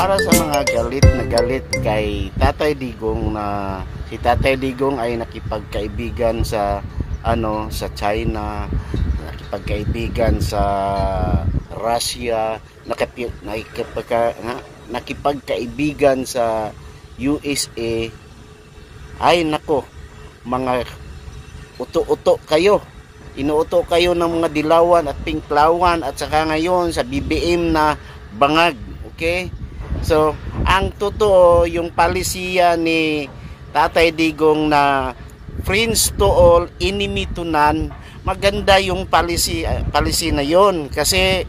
para sa mga galit na galit kay Tatay Digong na si Tatay Digong ay nakipagkaibigan sa sa China, nakipagkaibigan sa Russia, nakipagkaibigan sa USA. Ay nako, mga uto-uto kayo. Inuuto kayo ng mga dilawan at pinklawan at saka ngayon sa BBM na bangag. Okay? So, ang totoo, yung palisiya ni Tatay Digong na friends to all, enemy to none, maganda yung policy na yon. Kasi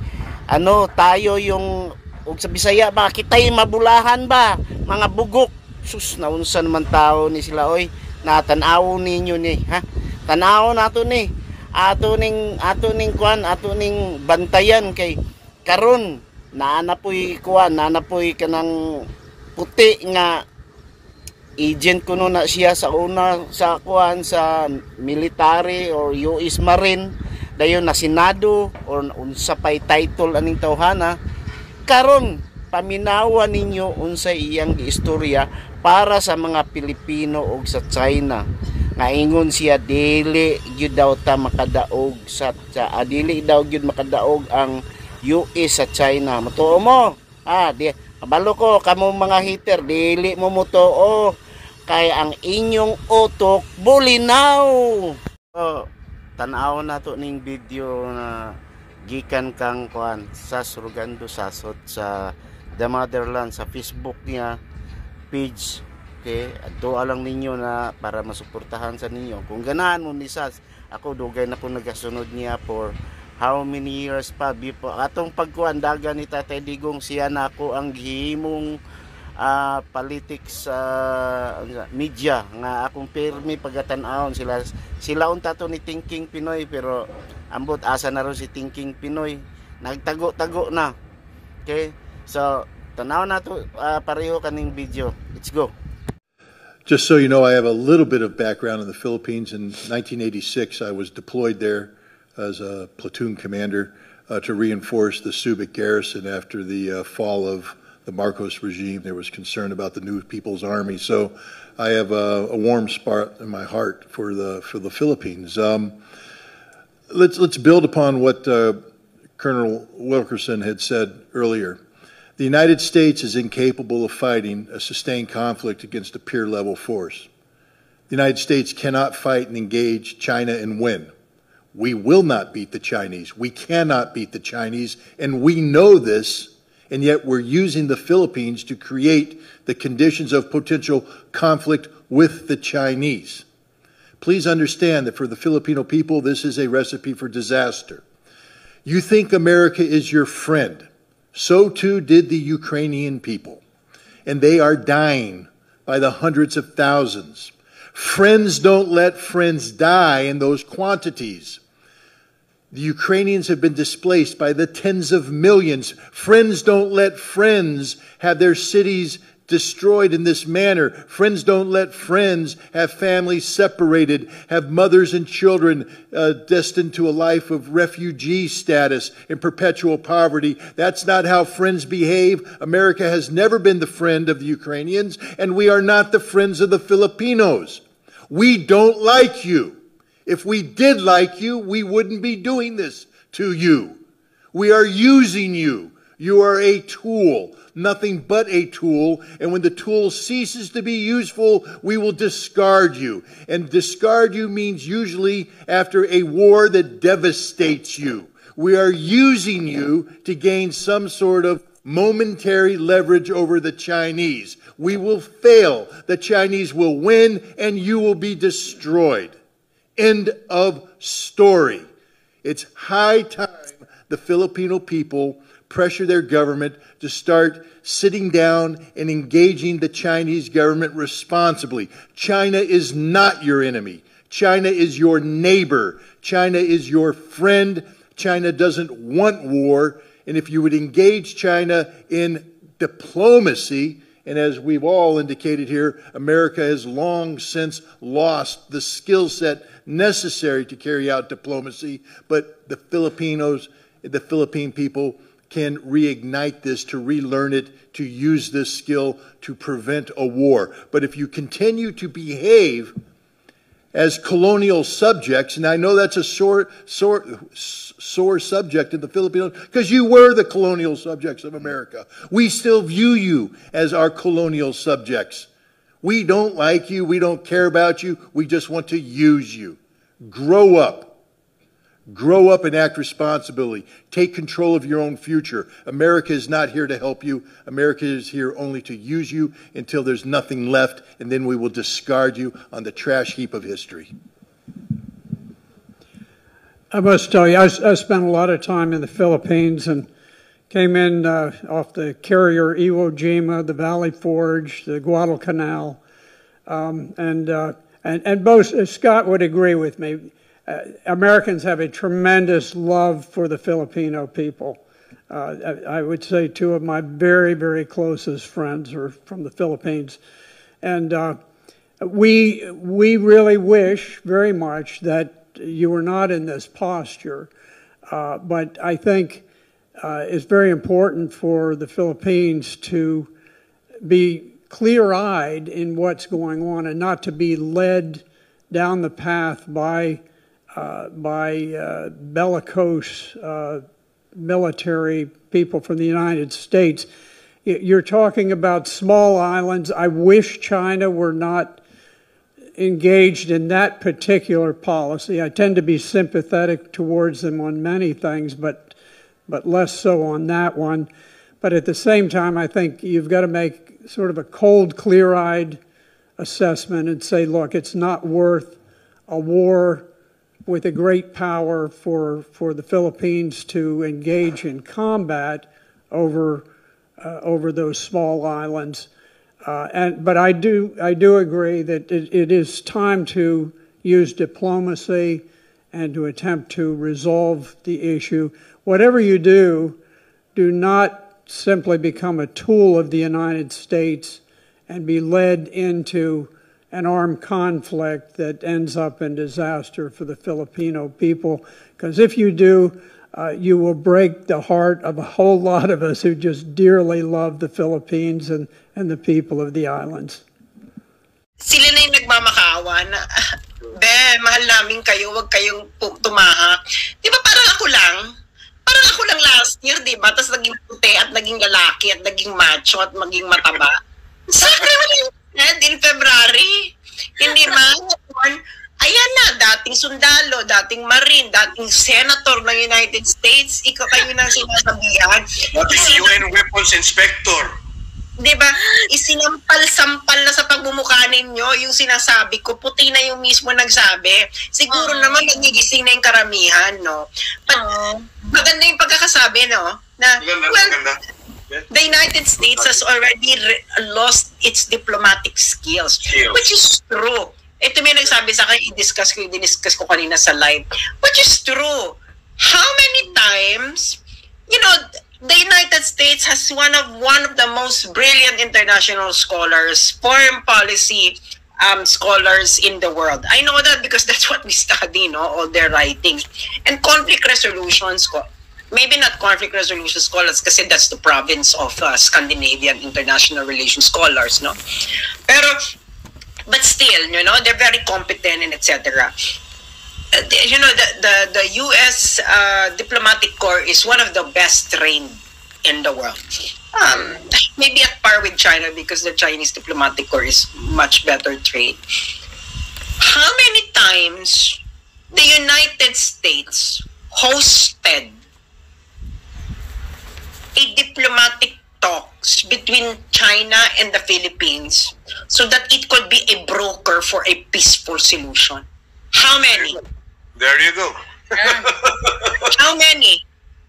tayo yung sa Bisaya ba, kita'y mabulahan ba, mga bugok. Sus, naunsa naman tao ni sila oy, natanaw ninyo ni, ha? Tanaw nato ni. Ato ning bantayan kay karon naanapoy kanang puti nga agent kuno na siya sa sa military or US Marine dayon na senado or unsa pay title aning tawhana karon paminawa ninyo unsay iyang giistorya para sa mga Pilipino ug sa China nga ingon siya dili gyud daw ta makadaog dili daw gyud makadaog ang US sa China. Mutuo mo. Kabalo ko kamo mga hater, dili mo mutuo kay ang inyong utok bulinaw. Tanaw na to ning video na gikan kang sa Surugando Sasot sa The Motherland sa Facebook niya page. Okay, doa lang ninyo na para masuportahan sa ninyo. Kung ganahan mo ni Sas, ako dugay na ko nagasunod niya for how many years pa before atong pagkuandaga ni Tatay Digong siya na ako ang gihimong politics media nga akong pirmi pagatan-aon sila unta to ni Thinking Pinoy pero ambot asa na ron si Thinking Pinoy nagtago-tago na. Okay, so tanaw na to pareho kaning video. Let's go. Just so you know, I have a little bit of background in the Philippines. In 1986, I was deployed there as a platoon commander to reinforce the Subic garrison after the fall of the Marcos regime. There was concern about the new People's Army. So I have a warm spot in my heart for the Philippines. Let's build upon what Colonel Wilkerson had said earlier. The United States is incapable of fighting a sustained conflict against a peer-level force. The United States cannot fight and engage China and win. We will not beat the Chinese. We cannot beat the Chinese, and we know this, and yet we're using the Philippines to create the conditions of potential conflict with the Chinese. Please understand that for the Filipino people, this is a recipe for disaster. You think America is your friend. So too did the Ukrainian people, and they are dying by the hundreds of thousands. Friends don't let friends die in those quantities. The Ukrainians have been displaced by the tens of millions. Friends don't let friends have their cities destroyed in this manner. Friends don't let friends have families separated, have mothers and children destined to a life of refugee status in perpetual poverty. That's not how friends behave. America has never been the friend of the Ukrainians, and we are not the friends of the Filipinos. We don't like you. If we did like you, we wouldn't be doing this to you. We are using you. You are a tool, nothing but a tool, and when the tool ceases to be useful, we will discard you. And discard you means usually after a war that devastates you. We are using you to gain some sort of momentary leverage over the Chinese. We will fail. The Chinese will win, and you will be destroyed. End of story. It's high time the Filipino people pressure their government to start sitting down and engaging the Chinese government responsibly. China is not your enemy. China is your neighbor. China is your friend. China doesn't want war. And if you would engage China in diplomacy, and as we've all indicated here, America has long since lost the skill set necessary to carry out diplomacy, but the Philippine people can reignite this, to relearn it, to use this skill to prevent a war. But if you continue to behave as colonial subjects, and I know that's a sore subject in the Philippines, because you were the colonial subjects of America. We still view you as our colonial subjects. We don't like you, we don't care about you, we just want to use you. Grow up. Grow up and act responsibly. Take control of your own future. America is not here to help you. America is here only to use you until there's nothing left, and then we will discard you on the trash heap of history. I must tell you, I spent a lot of time in the Philippines and came in off the carrier Iwo Jima, the Valley Forge, the Guadalcanal, and both Scott would agree with me. Americans have a tremendous love for the Filipino people. I would say two of my very, very closest friends are from the Philippines. And we really wish very much that you were not in this posture. But I think it's very important for the Philippines to be clear-eyed in what's going on and not to be led down the path by bellicose military people from the United States. You're talking about small islands. I wish China were not engaged in that particular policy. I tend to be sympathetic towards them on many things, but less so on that one. But at the same time, I think you've got to make sort of a cold, clear-eyed assessment and say, look, it's not worth a war with a great power for the Philippines to engage in combat over those small islands. But I do agree that it is time to use diplomacy and to attempt to resolve the issue. Whatever you do, do not simply become a tool of the United States and be led into an armed conflict that ends up in disaster for the Filipino people. Because if you do, you will break the heart of a whole lot of us who just dearly love the Philippines and the people of the islands. Sila na yung nagmamakaawa na, mahal namin kayo, wag kayong tumahak. Di ba parang ako lang last year, di ba? Tapos naging puti at naging lalaki at naging macho at maging mataba. Sakre mo na yung in February. Hindi ba? Ayan na, dating sundalo, dating marine, dating senator ng United States, ikaw kayo nang sinasabihan. Dating UN weapons inspector. Diba? Isinampal-sampal na sa pagmumukha ninyo yung sinasabi ko, puti na yung mismo nagsabi. Siguro naman nagigising na yung karamihan, no? Maganda yung pagkakasabi, no? Na, maganda. The United States has already lost its diplomatic skills, which is true. Ito may nagsabi sa akin, i-discuss ko kanina sa live, which is true. How many times, the United States has one of the most brilliant international scholars, foreign policy scholars in the world. I know that because that's what we study, no? All their writings. And conflict resolutions, maybe not conflict resolution scholars kasi that's the province of Scandinavian international relations scholars, no? But still, they're very competent and etc. The U.S. diplomatic corps is one of the best trained in the world. Maybe at par with China because the Chinese diplomatic corps is much better trained. How many times the United States hosted a diplomatic talks between China and the Philippines so that it could be a broker for a peaceful solution? How many? There you go. How many?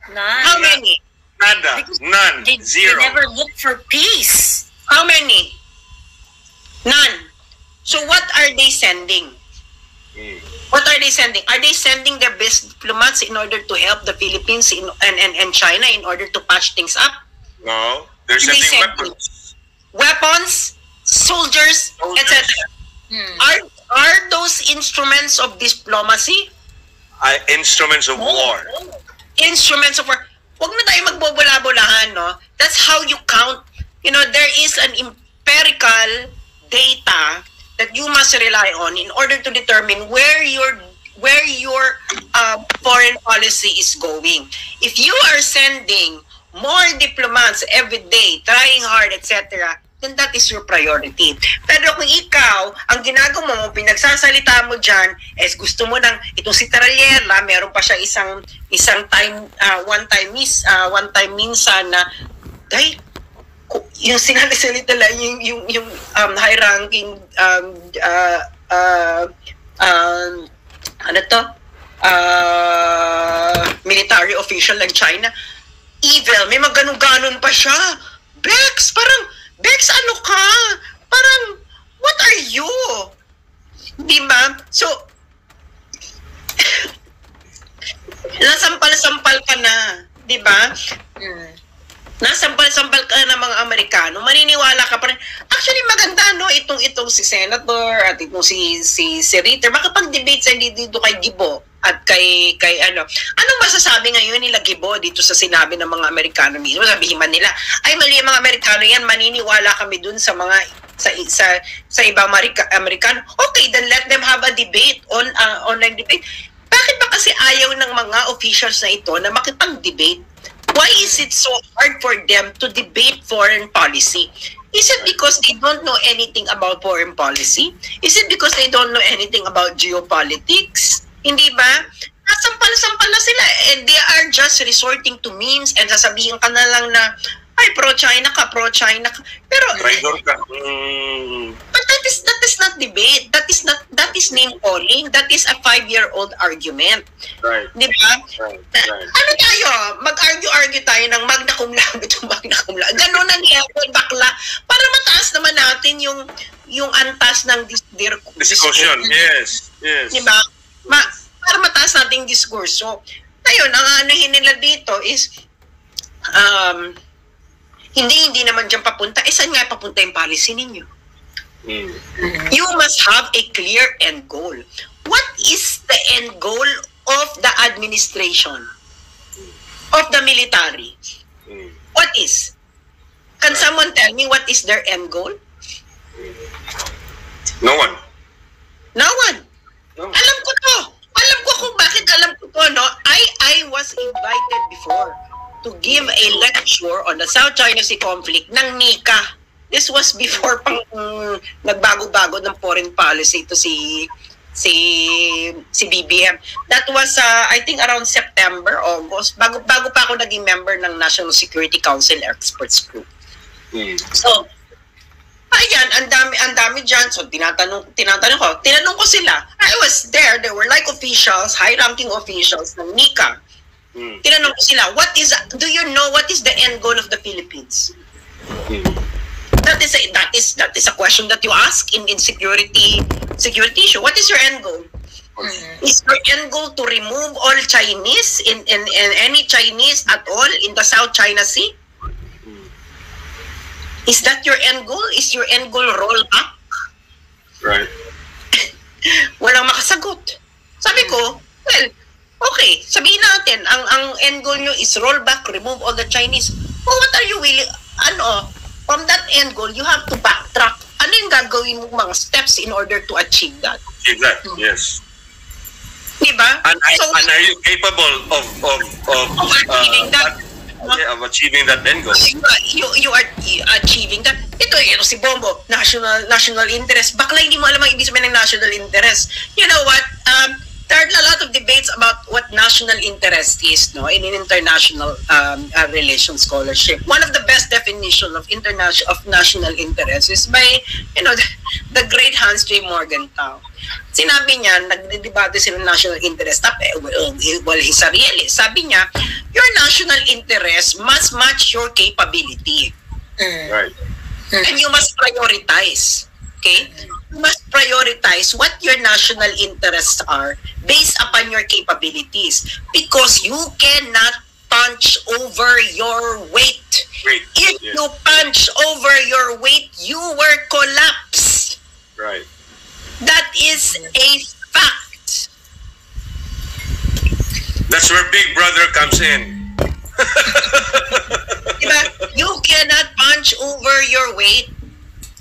None. How many? Nada. None. Zero. They never look for peace. How many? None. So what are they sending? What are they sending? Are they sending their best diplomats in order to help the Philippines and China in order to patch things up? No. They're sending weapons. Weapons, soldiers, etc. Are those instruments of diplomacy? Instruments of war. Instruments of war. Huwag na tayo magbobola-bolahan, no? That's how you count. You know, there is an empirical data that you must rely on in order to determine where your foreign policy is going. If you are sending more diplomats every day, trying hard, etc., then that is your priority. Pero kung ikaw, ang ginagawa mo, pinagsasalita mo dyan, gusto mo ng, itong si Taraliela, meron pa siya isang time, one time minsan na, dahil, yung sinasalita lang, yung high ranking, military official ng China, evil, may maganon-ganon pa siya. Bex, ano ka? Parang, what are you? Di ba? So, nasampal-sampal ka na. Di ba? Nasampal-sampal ka na ng mga Amerikano. Maniniwala ka pa rin. Actually, maganda, no? Itong si Senator at itong si Ritter. Makapag-debate sa dito kay Gibo at kay anong masasabi ngayon nila Gibo dito sa sinabi ng mga Amerikano mismo? Sabihin man nila, ay mali ang mga Amerikano yan, maniniwala kami dun sa mga sa ibang Amerikano. Okay, then let them have a debate online debate. Bakit ba kasi ayaw ng mga officials na ito na makipag-debate? Why is it so hard for them to debate foreign policy? Is it because they don't know anything about foreign policy? Is it because they don't know anything about geopolitics? Hindi ba? Nasampal-sampal na sila and they are just resorting to memes and sasabihin ka na lang na ay pro-China ka. Pero Traidor ka. But that is not debate. That is name calling. That is a 5-year-old argument. Right. Di ba? Right. Ano tayo? Mag-argue tayo ng magna cum laude to magna cum laude. Ganun ang level, bakla. Para mataas naman natin yung antas ng Discussion. Yes. Di ba? Para mataas natin yung diskurso. Ngayon, ang anuhin nila dito is hindi naman dyan papunta. Saan nga papunta yung policy ninyo? You must have a clear end goal. What is the end goal of the administration? Of the military? What is? Can someone tell me what is their end goal? No one. No one. No. Alam ko to. Alam ko kung bakit alam ko to, no? I was invited before to give a lecture on the South China Sea conflict ng NICA. This was before pang nagbago-bago ng foreign policy to si BBM. That was I think around September, August, bago pa ako naging member ng National Security Council Experts Group. So, ayan, ang dami dyan. So, tinanong ko sila. I was there were like officials, high-ranking officials ng NICA. Tinanong ko sila, do you know what is the end goal of the Philippines? That is a question that you ask in security issue. What is your end goal? Is your end goal to remove all Chinese in any Chinese at all in the South China Sea? Is that your end goal? Is your end goal roll back? Right. Walang makasagot. Sabi ko, well, okay, sabihin natin, ang end goal nyo is roll back, remove all the Chinese. Well, what are you willing, from that end goal, you have to backtrack. Ano yung gagawin mong mga steps in order to achieve that? Exactly. Yes. Diba? And are you capable of achieving that? Of achieving that end goal? You are achieving that. Ito si Bombo, national interest. Bakla hindi mo alam ang ibig sabihin ng national interest. You know what? There are a lot of debates about what national interest is, no, in an international relations scholarship. One of the best definitions of national interest is by, the great Hans J. Morgenthau. Sinabi niya, nagdedebate sila ng national interest. Well, he's a realist. Sabi niya, your national interest must match your capability. Right. And you must prioritize. Okay? You must prioritize what your national interests are based upon your capabilities, because you cannot punch over your weight. If you punch over your weight, you will collapse. Right. That is a fact. That's where Big Brother comes in. Diba? You cannot punch over your weight.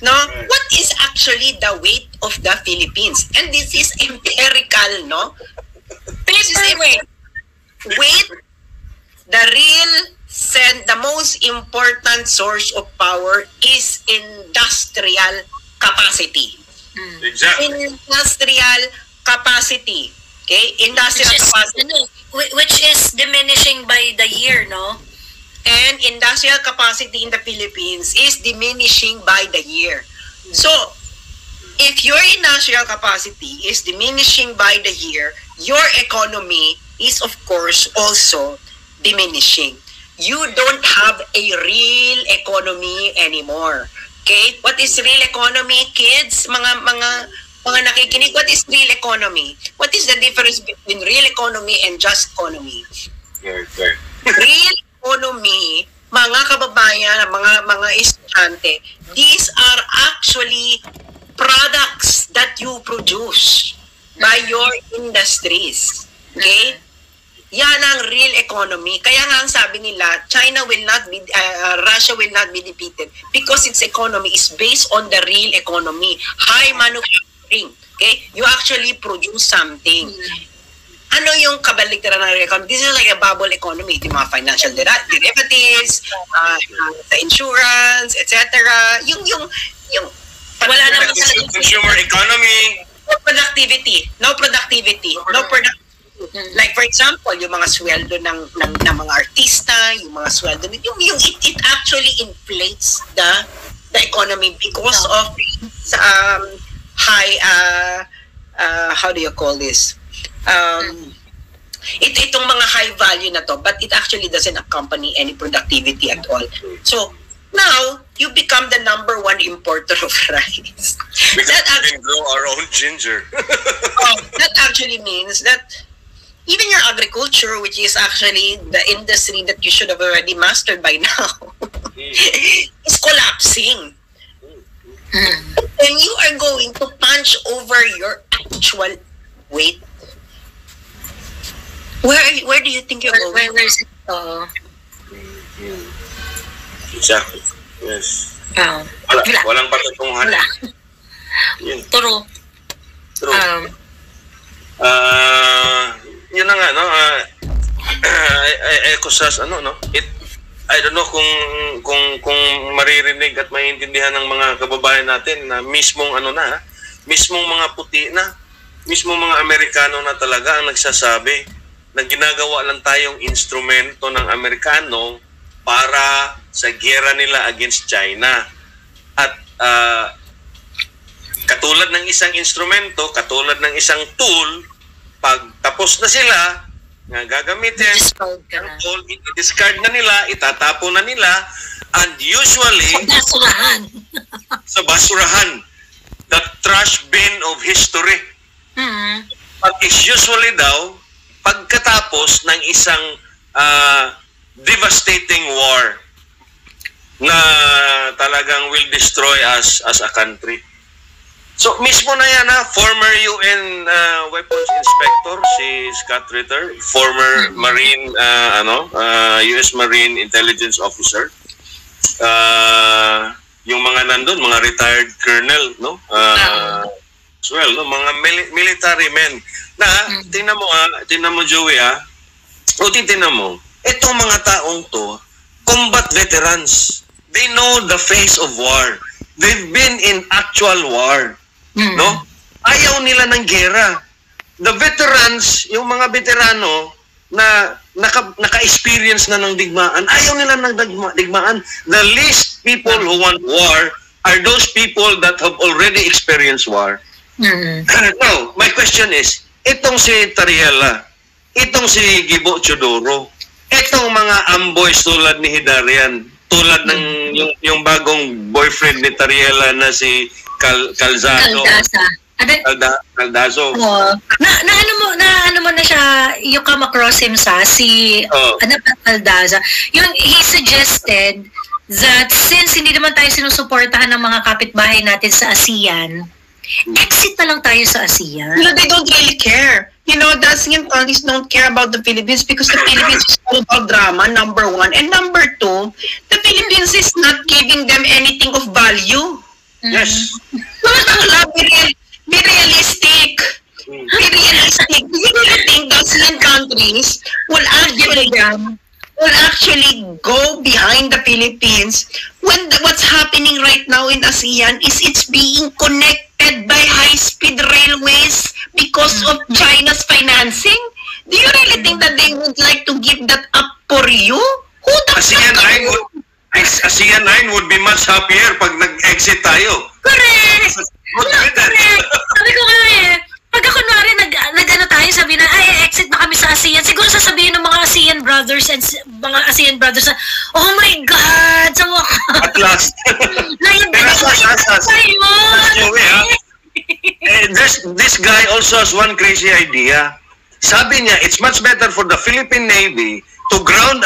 No? Right. What is actually the weight of the Philippines? And this is empirical, no? This is Paperweight. weight, the most important source of power is industrial capacity. Exactly. Industrial capacity. Okay? Industrial capacity. Which is diminishing by the year, no? And industrial capacity in the Philippines is diminishing by the year. So, if your industrial capacity is diminishing by the year, your economy is of course also diminishing. You don't have a real economy anymore. Okay? What is real economy, kids? Mga nakikinig, what is real economy? What is the difference between real economy and just economy? Right. Real economy, mga kababayan, mga estudyante, these are actually products that you produce by your industries. Okay? Yan ang real economy. Kaya nga ang sabi nila, Russia will not be defeated because its economy is based on the real economy. High manufacturing. Okay? You actually produce something. Ano yung kabaliktaran ng real economy? This is like a bubble economy. Yung mga financial derivatives, the insurance, etc. Yung Wala naman Consumer economy. No productivity. Like for example, yung mga sweldo ng mga artista, yung mga sweldo yung it actually inflates the economy because of high how do you call this? Itong mga high value na to, but it actually doesn't accompany any productivity at all. So now you become the number one importer of rice. We can grow our own ginger. That actually means that even your agriculture, which is actually the industry that you should have already mastered by now, is collapsing. And you are going to punch over your actual weight. Where do you think you're going? Where's it? Exactly. Yes. Wala. Walang patutunguhan. Wala. Yun. True. Yun na nga, no? I don't know kung maririnig at maiintindihan ng mga kababayan natin na mismong mga puti na, mismong mga Amerikano na talaga ang nagsasabi na ginagawa lang tayong instrumento ng Amerikano para sa giyera nila against China. At katulad ng isang instrumento, katulad ng isang tool, pag tapos na sila, nga gagamitin, i-discard na nila, itatapon na nila, and usually, sa basurahan, the trash bin of history. But it's usually daw, pagkatapos ng isang devastating war na talagang will destroy us as a country. So mismo na yan former UN weapons inspector si Scott Ritter, former Marine US Marine Intelligence Officer. Yung mga nandun, mga retired colonel, no? As well, no, mga military men na tingnan mo Joey, tingnan mo, itong mga taong to, combat veterans. They know the face of war. They've been in actual war. No? Ayaw nila ng gera. The veterans, yung mga veterano na naka-experience na ng digmaan, ayaw nila ng digmaan. The least people who want war are those people that have already experienced war. Now, my question is, itong si Tariela, itong si Gibo Chodoro, itong mga amboys tulad ni Hidarian, tulad ng yung bagong boyfriend ni Tariela na si Calzado. Caldazo. Ano mo na siya, you come across him Caldaza. He suggested that since hindi naman tayo sinusuportahan ng mga kapitbahay natin sa ASEAN, Exit na lang tayo sa ASEAN. They don't really care. The ASEAN countries don't care about the Philippines because the Philippines is all about drama, number one. And number two, the Philippines is not giving them anything of value. Yes. Be realistic. Be realistic. Do you really think the ASEAN countries will actually go behind the Philippines when what's happening right now in ASEAN is it's being connected by high-speed railways because of China's financing? Do you really think that they would like to give that up for you? Who the ASEAN 9 would be much happier pag nag-exit tayo. Correct! Correct! Sabi ko nga pagka kunwari nag-ano tayo, sabi na, exit na kami sa ASEAN, siguro sasabihin ng mga ASEAN brothers and mga ASEAN brothers na, oh my God, sa wakas. At last. This guy also has one crazy idea. Sabi niya, it's much better for the Philippine Navy to ground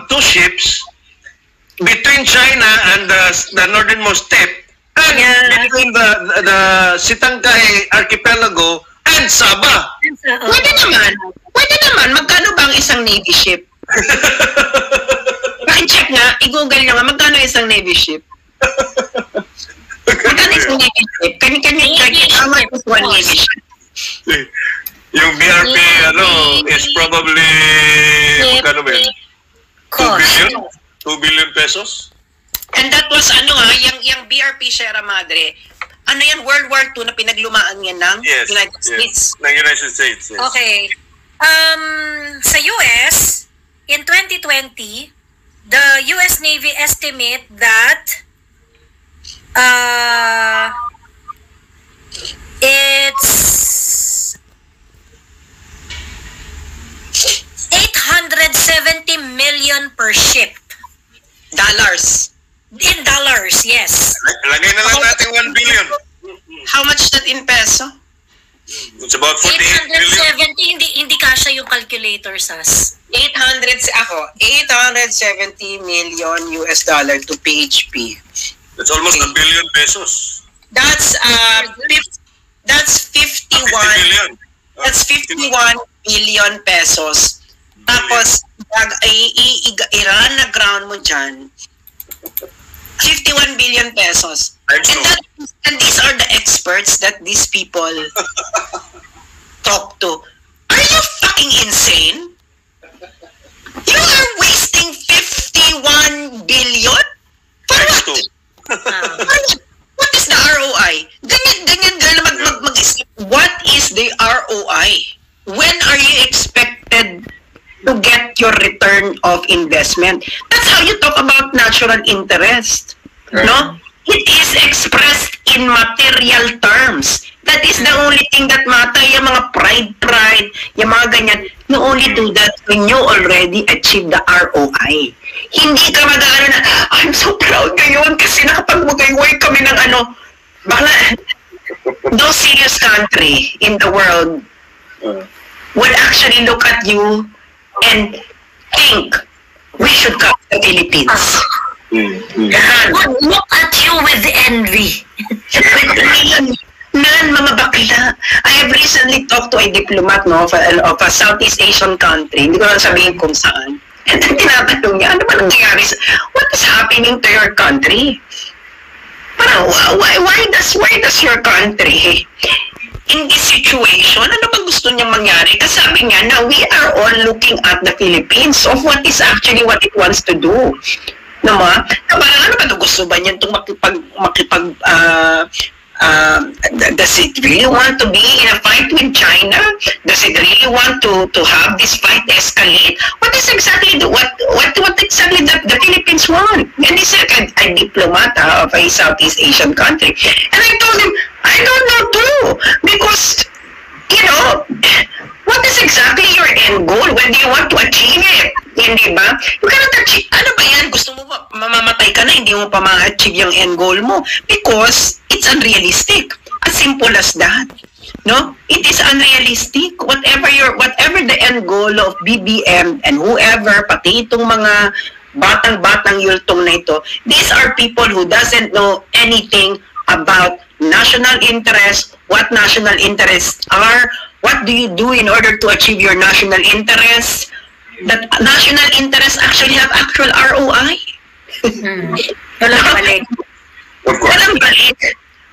two ships between China and the northernmost tip, and between the Sitangkay archipelago and Sabah. Pwede naman. Magkano ba ang isang Navy ship? I-check nga, i-google nyo nga, magkano isang Navy ship? Magkano isang Navy ship? Can you check how much is one Navy ship? Yung BRP, is probably, magkano ba yun? 2 billion pesos? And that was, yung BRP Sierra Madre, World War II na pinaglumaan yan ng United States. Ng United States, yes. Okay. Sa US, in 2020, the US Navy estimate that it's 870 million per ship. Dollars. In dollars, yes. Lagay na lang natin 1 billion. How much that in peso? It's about 48 billion. 870, hindi kasha yung calculator, Sas. 870 million US dollar to PHP. That's almost a billion pesos. That's 51 billion. That's 51 billion pesos. Tapos i-run na ground mo dyan 51 billion pesos. And these are the experts that these people talk to. Are you fucking insane? You are wasting 51 billion? For what? What is the ROI? Ganyan mag-isip. What is the ROI? When are you expected to get your return of investment? That's how you talk about natural interest. No? It is expressed in material terms. That is the only thing that matter. Yung mga pride, yung mga ganyan, you only do that when you already achieve the ROI. Hindi ka mag-ano na, I'm so proud ngayon kasi nakapag-work kami ng those serious country in the world would actually look at you and think we should come to the Philippines. Look at you with envy. Mga bakla. I have recently talked to a diplomat of a Southeast Asian country. Hindi ko lang sabihin kung saan. And then tinatanong niya, ano ba nangyayari? What is happening to your country? Parang, why does your country in this situation, ano ba gusto niyang mangyari? Kasi sabi niya, now we are all looking at the Philippines of what is actually what it wants to do. Parang ano ba gusto ba niyan itong does it really want to be in a fight with China? Does it really want to have this fight escalate? What is exactly what exactly the Philippines want? And he's like a diplomat of a Southeast Asian country. And I told him, I don't know too, because what is exactly your end goal? When do you want to achieve it? Hindi ba? You cannot achieve. Ano ba yan? Gusto mo ba mamamatay ka na, hindi mo pa ma-achieve yung end goal mo? Because it's unrealistic. As simple as that. No? It is unrealistic. Whatever the end goal of BBM and whoever, pati itong mga batang-batang yultong na ito, these are people who doesn't know anything about national interest, what national interests are, what do you do in order to achieve your national interests, that national interests actually have actual ROI. Walang balik. Of course. Walang balik.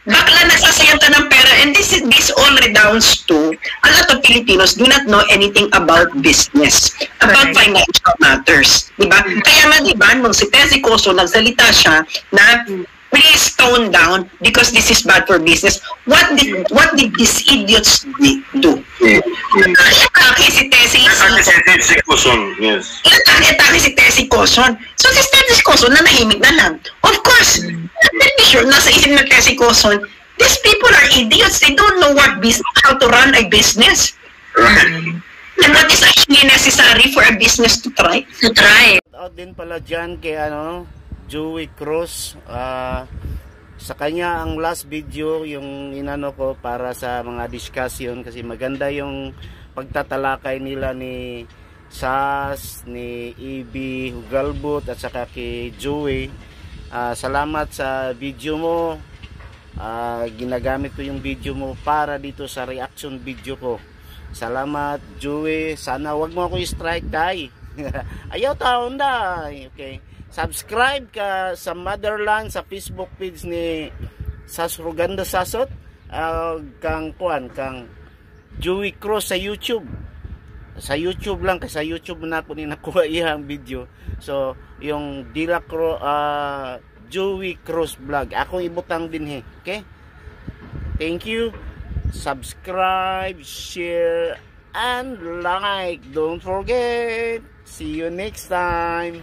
Bakla nagsasayang ka ng pera, and this all redounds to a lot of Filipinos do not know anything about business, about financial matters, di ba? Kaya nga, di ba, nung si Tessie Coso nagsalita siya na please tone down because this is bad for business. What did these idiots do? Atake si Tessie Coson, yes. Atake si Tessie Coson. So si Tessie Coson nanahimik na lang. Of course, I'm sure nasa isip ng Tessie Coson, these people are idiots. They don't know how to run a business. Right. And what is actually necessary for a business to try. Out din pala dyan kay Joey Cruz. Sa kanya ang last video yung inano ko para sa mga discussion kasi maganda yung pagtatalakay nila ni Sas, ni EB Hugalbot at saka kay Joey. Salamat sa video mo. Ginagamit ko yung video mo para dito sa reaction video ko. Salamat Joey. Sana wag mo ako i-strike dai. Ayaw taon dai. Okay. Subscribe ka sa Motherland sa Facebook page ni Sas Rugando Sasot, kang Joey Cruz sa YouTube. Sa YouTube lang, kasi sa YouTube na po ni nakuha iyang video. So, yung Joey Cruz vlog. Ako ibutang din okay? Thank you. Subscribe, share, and like. Don't forget. See you next time.